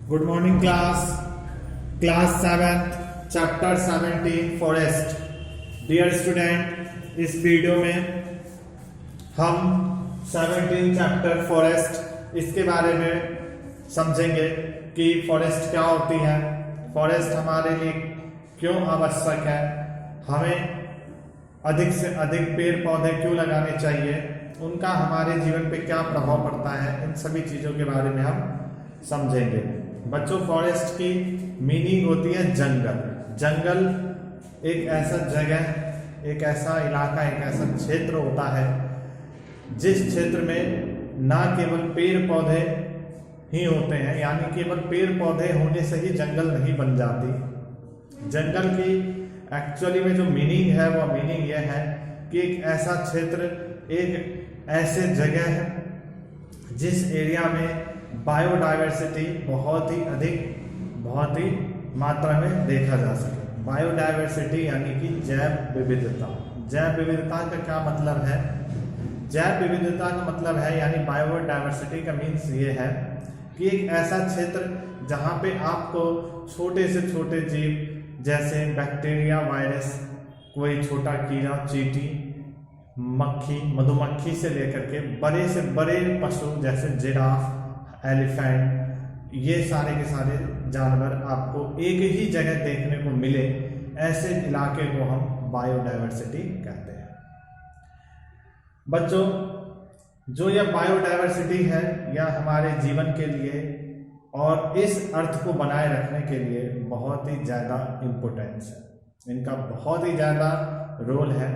Good morning class 7 chapter 17 forest. Dear student, इस video में हम 17 चैप्टर फॉरेस्ट इसके बारे में समझेंगे कि फॉरेस्ट क्या होती है, फॉरेस्ट हमारे लिए क्यों आवश्यक है, हमें अधिक से अधिक पेड़ पौधे क्यों लगाने चाहिए, उनका हमारे जीवन पे क्या प्रभाव पड़ता है, इन सभी चीज़ों के बारे में हम समझेंगे। बच्चों, फॉरेस्ट की मीनिंग होती है जंगल। जंगल एक ऐसा जगह, एक ऐसा इलाका, एक ऐसा क्षेत्र होता है जिस क्षेत्र में ना केवल पेड़ पौधे ही होते हैं, यानी केवल पेड़ पौधे होने से ही जंगल नहीं बन जाती। जंगल की एक्चुअली में जो मीनिंग है वह मीनिंग यह है कि एक ऐसा क्षेत्र, एक ऐसे जगह है जिस एरिया में बायोडाइवर्सिटी बहुत ही मात्रा में देखा जा सके। बायोडाइवर्सिटी यानी कि जैव विविधता। जैव विविधता का क्या मतलब है? जैव विविधता का मतलब है, यानी बायोडाइवर्सिटी का मीन्स ये है कि एक ऐसा क्षेत्र जहाँ पे आपको छोटे से छोटे जीव जैसे बैक्टीरिया, वायरस, कोई छोटा कीड़ा, चींटी, मक्खी, मधुमक्खी से लेकर के बड़े से बड़े पशु जैसे जिराफ, एलिफेंट, ये सारे के सारे जानवर आपको एक ही जगह देखने को मिले, ऐसे इलाके को हम बायोडाइवर्सिटी कहते हैं। बच्चों, जो यह बायोडाइवर्सिटी है यह हमारे जीवन के लिए और इस अर्थ को बनाए रखने के लिए बहुत ही ज़्यादा इम्पोर्टेंस है। इनका बहुत ही ज़्यादा रोल है,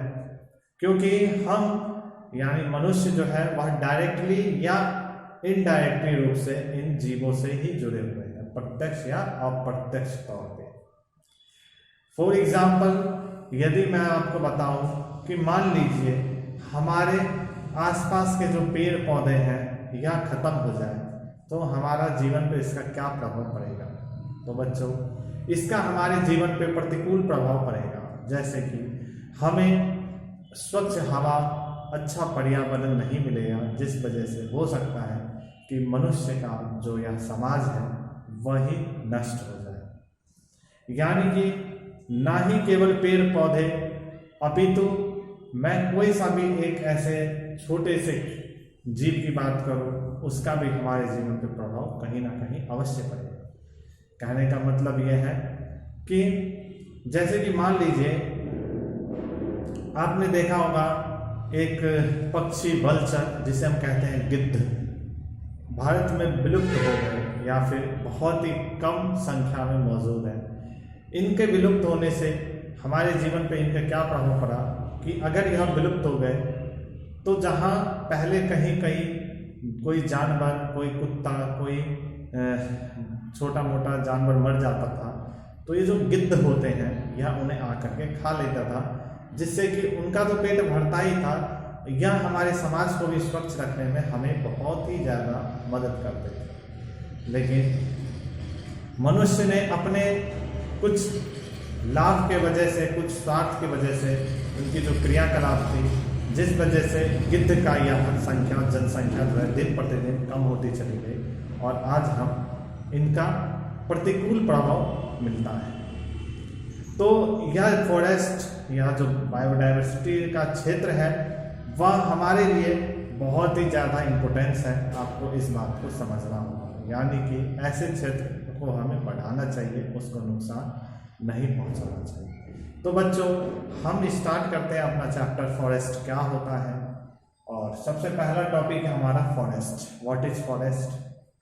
क्योंकि हम यानी मनुष्य जो है वह डायरेक्टली या इनडायरेक्टली रूप से इन जीवों से ही जुड़े हुए हैं, प्रत्यक्ष या अप्रत्यक्ष तौर पे। फॉर एग्जाम्पल, यदि मैं आपको बताऊं कि मान लीजिए हमारे आसपास के जो पेड़ पौधे हैं यह खत्म हो जाए तो हमारा जीवन पे इसका क्या प्रभाव पड़ेगा? तो बच्चों, इसका हमारे जीवन पे प्रतिकूल प्रभाव पड़ेगा। जैसे कि हमें स्वच्छ हवा, अच्छा पर्यावरण नहीं मिलेगा, जिस वजह से हो सकता है कि मनुष्य का जो यह समाज है वही नष्ट हो जाए। यानी कि ना ही केवल पेड़ पौधे, अपितु मैं कोई सा भी एक ऐसे छोटे से जीव की बात करूं, उसका भी हमारे जीवन पर प्रभाव कहीं ना कहीं अवश्य पड़ेगा। कहने का मतलब यह है कि जैसे कि मान लीजिए आपने देखा होगा एक पक्षी वल्चर, जिसे हम कहते हैं गिद्ध, भारत में विलुप्त हो गए या फिर बहुत ही कम संख्या में मौजूद है। इनके विलुप्त होने से हमारे जीवन पे इनका क्या प्रभाव पड़ा कि अगर यह विलुप्त हो गए तो जहाँ पहले कहीं कोई जानवर, कोई कुत्ता, कोई छोटा मोटा जानवर मर जाता था, तो ये जो गिद्ध होते हैं यह उन्हें आकर के खा लेता था, जिससे कि उनका तो पेट भरता ही था, यह हमारे समाज को भी स्वच्छ रखने में हमें बहुत ही ज़्यादा मदद करते थे। लेकिन मनुष्य ने अपने कुछ लाभ के वजह से, कुछ स्वार्थ की वजह से, उनकी जो क्रियाकलाप थी, जिस वजह से गिद्ध का यह जनसंख्या जो है दिन प्रतिदिन कम होती चली गई और आज हम इनका प्रतिकूल प्रभाव मिलता है। तो यह फॉरेस्ट या जो बायोडाइवर्सिटी का क्षेत्र है वह हमारे लिए बहुत ही ज़्यादा इम्पोर्टेंस है। आपको इस बात को समझना होगा, यानी कि ऐसे क्षेत्र को हमें बढ़ाना चाहिए, उसको नुकसान नहीं पहुंचाना चाहिए। तो बच्चों, हम स्टार्ट करते हैं अपना चैप्टर फॉरेस्ट क्या होता है। और सबसे पहला टॉपिक है हमारा फॉरेस्ट। What is forest?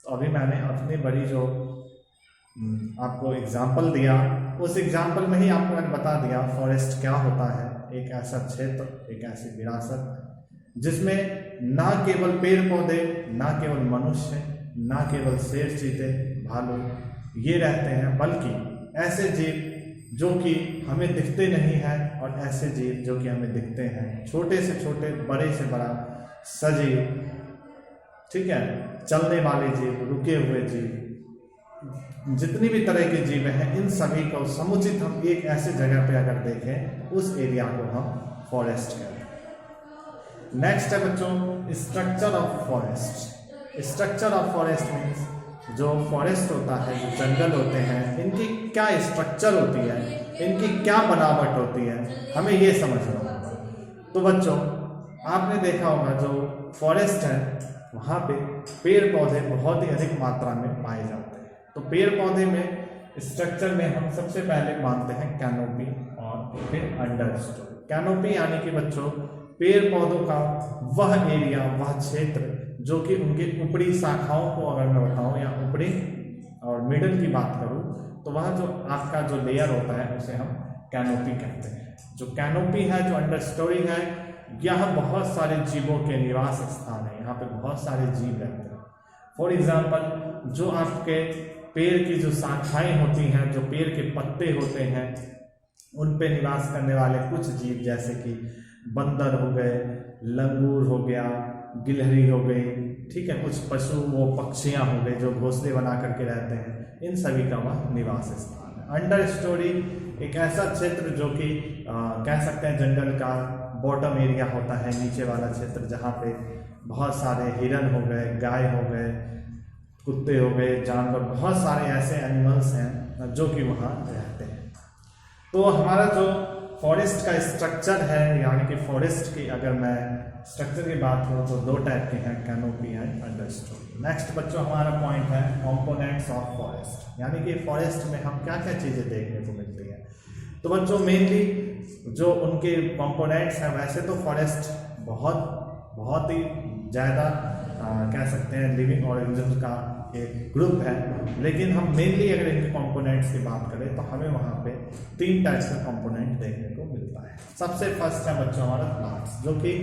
तो अभी मैंने अपनी बड़ी जो आपको एग्जाम्पल दिया, उस एग्जाम्पल में ही आपको मैंने बता दिया फॉरेस्ट क्या होता है। एक ऐसा क्षेत्र, एक ऐसी विरासत जिसमें ना केवल पेड़ पौधे, ना केवल मनुष्य, ना केवल शेर, चीते, भालू ये रहते हैं, बल्कि ऐसे जीव जो कि हमें दिखते नहीं हैं और ऐसे जीव जो कि हमें दिखते हैं, छोटे से छोटे, बड़े से बड़ा सजीव, ठीक है, चलने वाले जीव, रुके हुए जीव, जितनी भी तरह के जीव हैं, इन सभी को समुचित हम एक ऐसे जगह पे अगर देखें, उस एरिया को हम फॉरेस्ट कहते हैं। नेक्स्ट है बच्चों structure of forest. Structure of forest means जो फॉरेस्ट होता है, जो जंगल होते हैं, इनकी क्या स्ट्रक्चर होती है, इनकी क्या बनावट होती है, हमें ये समझना होगा। तो बच्चों आपने देखा होगा जो फॉरेस्ट है वहाँ पे पेड़ पौधे बहुत ही अधिक मात्रा में पाए जाते हैं। तो पेड़ पौधे में स्ट्रक्चर में हम सबसे पहले मानते हैं कैनोपी और फिर अंडर स्टोरी। कैनोपी यानी कि बच्चों पेड़ पौधों का वह एरिया, वह क्षेत्र जो कि उनकी ऊपरी शाखाओं को अगर मैं बताऊं या ऊपरी और मिडल की बात करूं तो वह जो आपका जो लेयर होता है उसे हम कैनोपी कहते हैं। जो कैनोपी है, जो अंडर स्टोरी है, यह बहुत सारे जीवों के निवास स्थान है। यहाँ पे बहुत सारे जीव रहते हैं। फॉर एग्जाम्पल जो आपके पेड़ की जो शाखाएं होती हैं, जो पेड़ के पत्ते होते हैं, उन पे निवास करने वाले कुछ जीव जैसे कि बंदर हो गए, लंगूर हो गया, गिलहरी हो गई, ठीक है, कुछ पशु वो पक्षियां हो गए जो घोंसले बना करके रहते हैं, इन सभी का वह निवास स्थान है। अंडर स्टोरी एक ऐसा क्षेत्र जो कि कह सकते हैं जंगल का बॉटम एरिया होता है, नीचे वाला क्षेत्र जहाँ पे बहुत सारे हिरन हो गए, गाय हो गए, कुत्ते हो गए, जानवर, बहुत सारे ऐसे एनिमल्स हैं जो कि वहाँ रहते हैं। तो हमारा जो फॉरेस्ट का स्ट्रक्चर है, यानी कि फॉरेस्ट की अगर मैं स्ट्रक्चर की बात करूँ तो दो टाइप के हैं, canopy and under story. Next बच्चों हमारा पॉइंट है कंपोनेंट्स ऑफ फॉरेस्ट, यानी कि फॉरेस्ट में हम क्या क्या चीज़ें देखने को मिलती है। तो बच्चों मेनली जो उनके कंपोनेंट्स हैं, वैसे तो फॉरेस्ट बहुत ही ज़्यादा कह सकते हैं लिविंग ऑर्गेनिज्म का एक ग्रुप है, लेकिन हम मेनली अगर इनके कंपोनेंट्स की बात करें तो हमें वहाँ पे 3 टाइप्स का कंपोनेंट देखने को मिलता है। सबसे फर्स्ट है बच्चों हमारा प्लांट्स, जो कि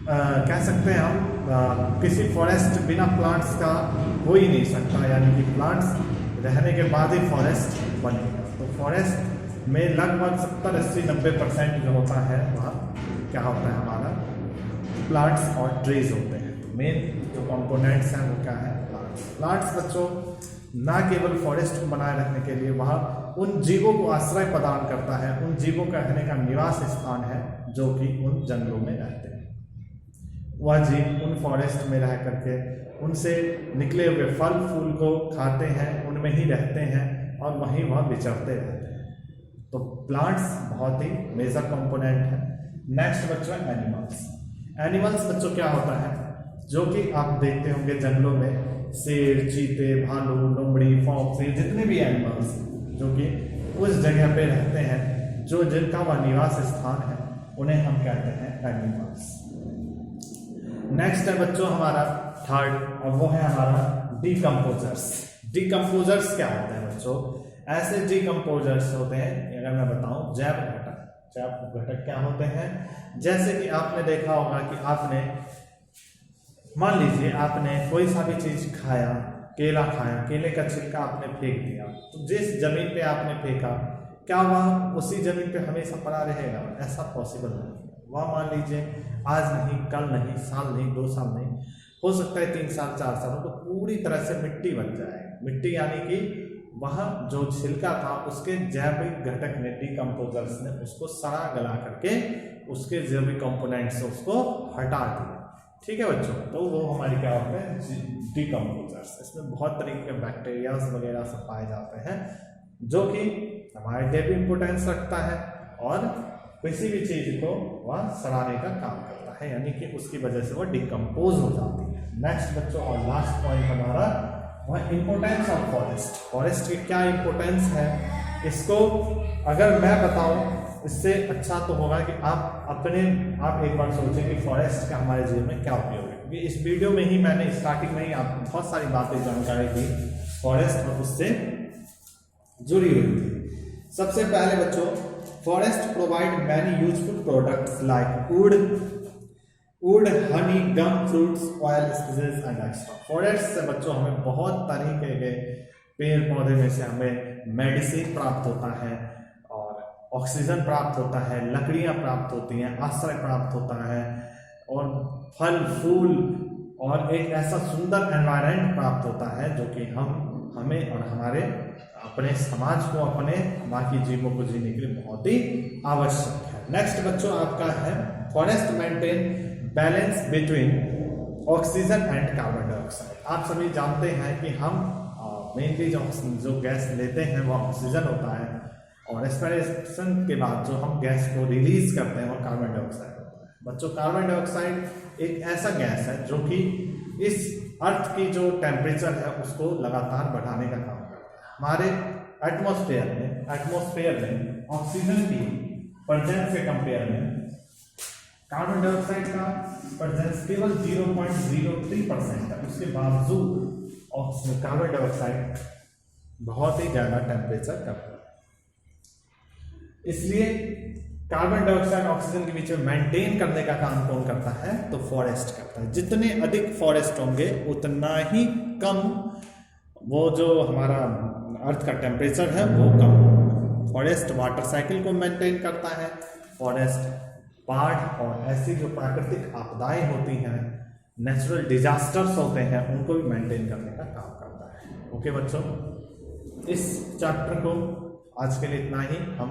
कह सकते हैं हम किसी फॉरेस्ट बिना प्लांट्स का हो ही नहीं सकता, यानी कि प्लांट्स रहने के बाद ही फॉरेस्ट बनेगा। तो फॉरेस्ट में लगभग 70, 80, 90% जो होता है वह क्या होता है हमारा प्लांट्स और ट्रीज होते हैं। तो मेन जो कंपोनेंट्स हैं वो क्या है, प्लांट्स बच्चों ना केवल फॉरेस्ट को बनाए रखने के लिए वह उन जीवों को आश्रय प्रदान करता है, उन जीवों का रहने का निवास स्थान है जो कि उन जंगलों में रहते हैं। वह जीव उन फॉरेस्ट में रह करके उनसे निकले हुए फल फूल को खाते हैं, उनमें ही रहते हैं और वहीं वह विचरते रहते हैं। तो प्लांट्स बहुत ही मेजर कंपोनेंट है। नेक्स्ट बच्चों एनिमल्स। एनिमल्स बच्चों क्या होता है, जो कि आप देखते होंगे जंगलों में शेर, चीते, भालू, लोमड़ी, फॉक्स, जितने भी एनिमल्स जो कि उस जगह पे रहते हैं, जो जिनका वह निवास स्थान है, उन्हें हम कहते हैं एनिमल्स। नेक्स्ट है बच्चों हमारा थर्ड, और वो है हमारा डिकम्पोजर्स। डिकम्पोजर्स क्या होते हैं बच्चों, ऐसे डिकम्पोजर्स होते हैं, अगर मैं बताऊं जैव घटक। जैव घटक क्या होते हैं, जैसे कि आपने देखा होगा कि आपने मान लीजिए आपने कोई सा भी चीज खाया, केला खाया, केले का छिलका आपने फेंक दिया, तो जिस जमीन पे आपने फेंका क्या वह उसी जमीन पे हमेछा पड़ा रहेगा? ऐसा पॉसिबल नहीं। वह मान लीजिए आज नहीं, कल नहीं, साल नहीं, 2 साल नहीं, हो सकता है 3 साल 4 साल, तो पूरी तरह से मिट्टी बन जाएगा। मिट्टी यानी कि वह जो छिलका था उसके जैविक घटक ने, डिकम्पोजर्स ने उसको सड़ा गला करके उसके जैविक कंपोनेंट से उसको हटा दिया। ठीक है बच्चों, तो वो हमारी क्या होते हैं डिकम्पोजर्स। इसमें बहुत तरीके के बैक्टीरियाज वगैरह सब पाए जाते हैं जो कि हमारे लिए भी इम्पोर्टेंस रखता है और किसी भी चीज को वह सड़ाने का काम करता है, यानी कि उसकी वजह से वह डिकम्पोज हो जाती है। नेक्स्ट बच्चों और लास्ट पॉइंट हमारा वह इम्पोर्टेंस ऑफ फॉरेस्ट। फॉरेस्ट की क्या इम्पोर्टेंस है, इसको अगर मैं बताऊं इससे अच्छा तो होगा कि आप एक बार सोचें कि फॉरेस्ट का हमारे जीवन में क्या उपयोग है, क्योंकि इस वीडियो में ही मैंने स्टार्टिंग में ही आप बहुत सारी बातें जानकारी दी फॉरेस्ट और उससे जुड़ी हुई थी। सबसे पहले बच्चों forest provide many useful products like wood, honey, gum, fruits, oil, spices and extra. Forest से बच्चों हमें बहुत तरीके के पेड़ पौधे में से हमें मेडिसिन प्राप्त होता है और ऑक्सीजन प्राप्त होता है, लकड़ियाँ प्राप्त होती हैं, आश्रय प्राप्त होता है और फल फूल और एक ऐसा सुंदर एनवायरनमेंट प्राप्त होता है जो कि हमें और हमारे अपने समाज को, अपने बाकी जीवों को जीने के लिए बहुत ही आवश्यक है। नेक्स्ट बच्चों आपका है forest maintain balance between oxygen and carbon dioxide. आप सभी जानते हैं कि हम मेनली जो गैस लेते हैं वो ऑक्सीजन होता है, और रेस्पिरेशन के बाद जो हम गैस को रिलीज करते हैं वो कार्बन डाइऑक्साइड होता है। बच्चों, कार्बन डाइऑक्साइड एक ऐसा गैस है जो कि इस अर्थ की जो टेम्परेचर है उसको लगातार बढ़ाने का काम करता है। हमारे एटमॉस्फेयर में ऑक्सीजन की प्रेजेंस के कंपेयर में कार्बन डाइऑक्साइड का प्रेजेंस केवल 0.03% है। उसके बावजूद कार्बन डाइऑक्साइड बहुत ही ज़्यादा टेम्परेचर करता है। इसलिए कार्बन डाइऑक्साइड ऑक्सीजन के बीच में मेंटेन करने का काम कौन करता है? तो फॉरेस्ट करता है। जितने अधिक फॉरेस्ट होंगे उतना ही कम वो जो हमारा अर्थ का टेम्परेचर है वो कम होगा। फॉरेस्ट वाटर साइकिल को मेंटेन करता है। फॉरेस्ट बाढ़ और ऐसी जो प्राकृतिक आपदाएं होती हैं, नेचुरल डिजास्टर्स होते हैं, उनको भी मेंटेन करने का काम करता है। ओके बच्चों, इस चैप्टर को आज के लिए इतना ही। हम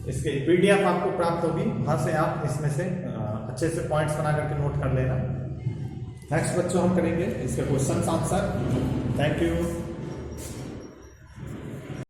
इसके पीडीएफ आपको प्राप्त होगी, वहाँ से आप इसमें से अच्छे से पॉइंट्स बना करके नोट कर लेना। नेक्स्ट बच्चों हम करेंगे इसके क्वेश्चन आंसर। Thank you.